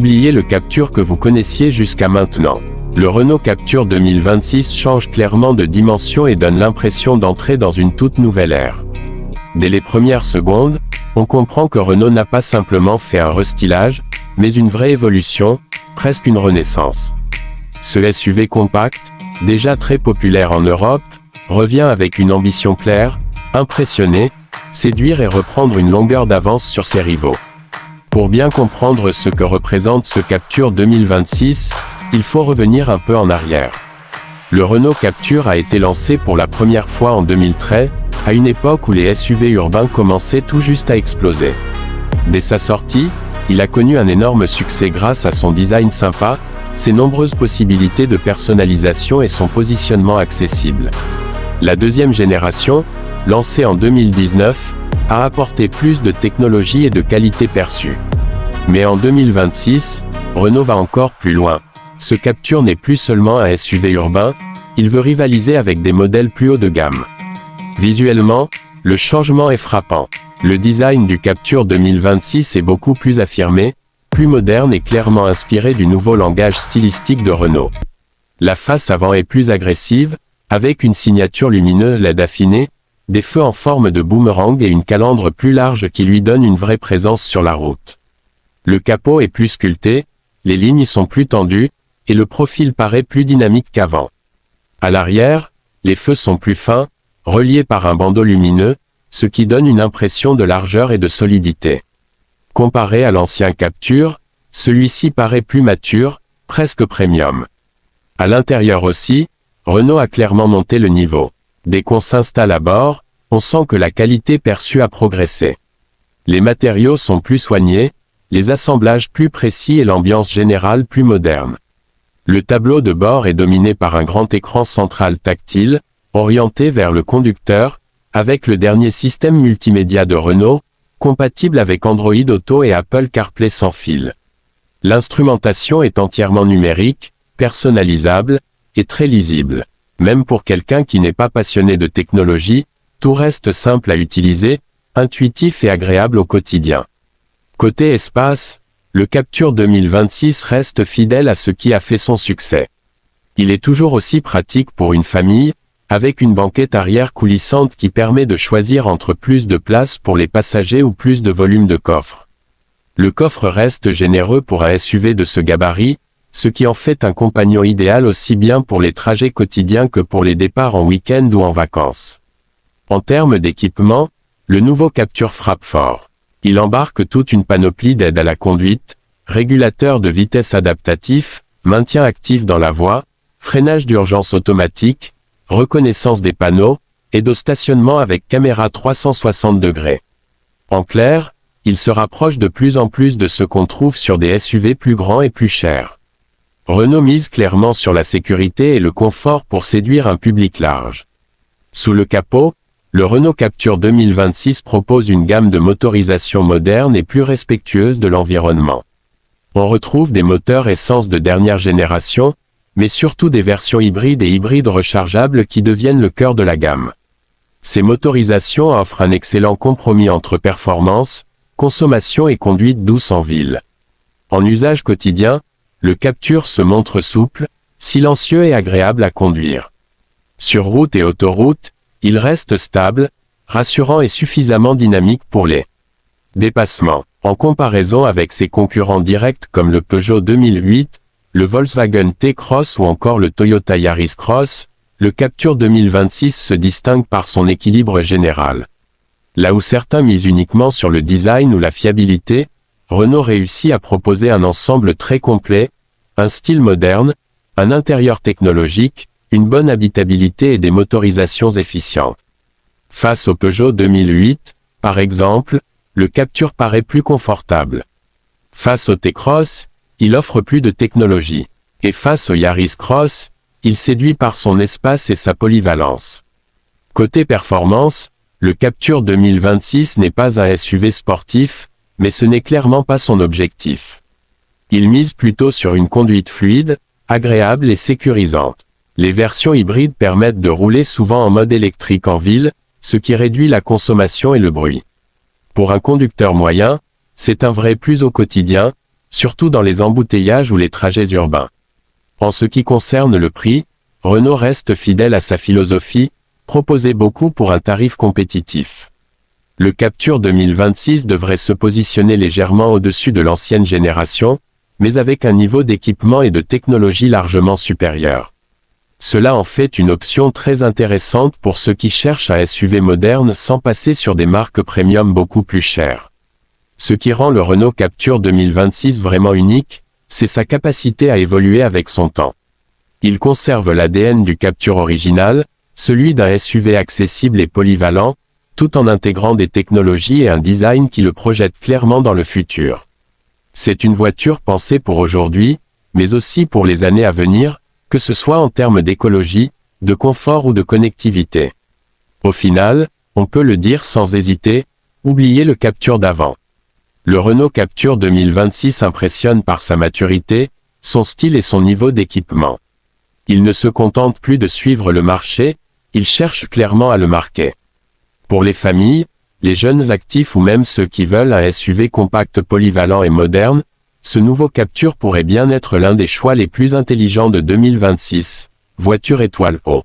oubliez le Captur que vous connaissiez jusqu'à maintenant. Le Renault Captur 2026 change clairement de dimension et donne l'impression d'entrer dans une toute nouvelle ère. Dès les premières secondes, on comprend que Renault n'a pas simplement fait un restylage, mais une vraie évolution, presque une renaissance. Ce SUV compact, déjà très populaire en Europe, revient avec une ambition claire, impressionner, séduire et reprendre une longueur d'avance sur ses rivaux. Pour bien comprendre ce que représente ce Captur 2026, il faut revenir un peu en arrière. Le Renault Captur a été lancé pour la première fois en 2013, à une époque où les SUV urbains commençaient tout juste à exploser. Dès sa sortie, il a connu un énorme succès grâce à son design sympa, ses nombreuses possibilités de personnalisation et son positionnement accessible. La deuxième génération, lancée en 2019, a apporté plus de technologie et de qualité perçue. Mais en 2026, Renault va encore plus loin. Ce Captur n'est plus seulement un SUV urbain, il veut rivaliser avec des modèles plus haut de gamme. Visuellement, le changement est frappant. Le design du Captur 2026 est beaucoup plus affirmé, plus moderne et clairement inspiré du nouveau langage stylistique de Renault. La face avant est plus agressive, avec une signature lumineuse LED affinée, des feux en forme de boomerang et une calandre plus large qui lui donne une vraie présence sur la route. Le capot est plus sculpté, les lignes sont plus tendues, et le profil paraît plus dynamique qu'avant. À l'arrière, les feux sont plus fins, reliés par un bandeau lumineux, ce qui donne une impression de largeur et de solidité. Comparé à l'ancien Captur, celui-ci paraît plus mature, presque premium. À l'intérieur aussi, Renault a clairement monté le niveau. Dès qu'on s'installe à bord, on sent que la qualité perçue a progressé. Les matériaux sont plus soignés, les assemblages plus précis et l'ambiance générale plus moderne. Le tableau de bord est dominé par un grand écran central tactile, orienté vers le conducteur, avec le dernier système multimédia de Renault, compatible avec Android Auto et Apple CarPlay sans fil. L'instrumentation est entièrement numérique, personnalisable, et très lisible. Même pour quelqu'un qui n'est pas passionné de technologie, tout reste simple à utiliser, intuitif et agréable au quotidien. Côté espace, le Captur 2026 reste fidèle à ce qui a fait son succès. Il est toujours aussi pratique pour une famille, avec une banquette arrière coulissante qui permet de choisir entre plus de place pour les passagers ou plus de volume de coffre. Le coffre reste généreux pour un SUV de ce gabarit, ce qui en fait un compagnon idéal aussi bien pour les trajets quotidiens que pour les départs en week-end ou en vacances. En termes d'équipement, le nouveau Captur frappe fort. Il embarque toute une panoplie d'aides à la conduite, régulateur de vitesse adaptatif, maintien actif dans la voie, freinage d'urgence automatique, reconnaissance des panneaux, aide au stationnement avec caméra 360 degrés. En clair, il se rapproche de plus en plus de ce qu'on trouve sur des SUV plus grands et plus chers. Renault mise clairement sur la sécurité et le confort pour séduire un public large. Sous le capot, le Renault Captur 2026 propose une gamme de motorisation moderne et plus respectueuse de l'environnement. On retrouve des moteurs essence de dernière génération, mais surtout des versions hybrides et hybrides rechargeables qui deviennent le cœur de la gamme. Ces motorisations offrent un excellent compromis entre performance, consommation et conduite douce en ville. En usage quotidien, le Captur se montre souple, silencieux et agréable à conduire. Sur route et autoroute, il reste stable, rassurant et suffisamment dynamique pour les dépassements. En comparaison avec ses concurrents directs comme le Peugeot 2008, le Volkswagen T-Cross ou encore le Toyota Yaris Cross, le Captur 2026 se distingue par son équilibre général. Là où certains misent uniquement sur le design ou la fiabilité, Renault réussit à proposer un ensemble très complet, un style moderne, un intérieur technologique, une bonne habitabilité et des motorisations efficientes. Face au Peugeot 2008, par exemple, le Captur paraît plus confortable. Face au T-Cross, il offre plus de technologie. Et face au Yaris Cross, il séduit par son espace et sa polyvalence. Côté performance, le Captur 2026 n'est pas un SUV sportif, mais ce n'est clairement pas son objectif. Il mise plutôt sur une conduite fluide, agréable et sécurisante. Les versions hybrides permettent de rouler souvent en mode électrique en ville, ce qui réduit la consommation et le bruit. Pour un conducteur moyen, c'est un vrai plus au quotidien, surtout dans les embouteillages ou les trajets urbains. En ce qui concerne le prix, Renault reste fidèle à sa philosophie, proposer beaucoup pour un tarif compétitif. Le Captur 2026 devrait se positionner légèrement au-dessus de l'ancienne génération, mais avec un niveau d'équipement et de technologie largement supérieur. Cela en fait une option très intéressante pour ceux qui cherchent un SUV moderne sans passer sur des marques premium beaucoup plus chères. Ce qui rend le Renault Captur 2026 vraiment unique, c'est sa capacité à évoluer avec son temps. Il conserve l'ADN du Captur original, celui d'un SUV accessible et polyvalent, tout en intégrant des technologies et un design qui le projettent clairement dans le futur. C'est une voiture pensée pour aujourd'hui, mais aussi pour les années à venir, que ce soit en termes d'écologie, de confort ou de connectivité. Au final, on peut le dire sans hésiter, oubliez le Captur d'avant. Le Renault Captur 2026 impressionne par sa maturité, son style et son niveau d'équipement. Il ne se contente plus de suivre le marché, il cherche clairement à le marquer. Pour les familles, les jeunes actifs ou même ceux qui veulent un SUV compact polyvalent et moderne, ce nouveau Captur pourrait bien être l'un des choix les plus intelligents de 2026. Voiture étoile haut.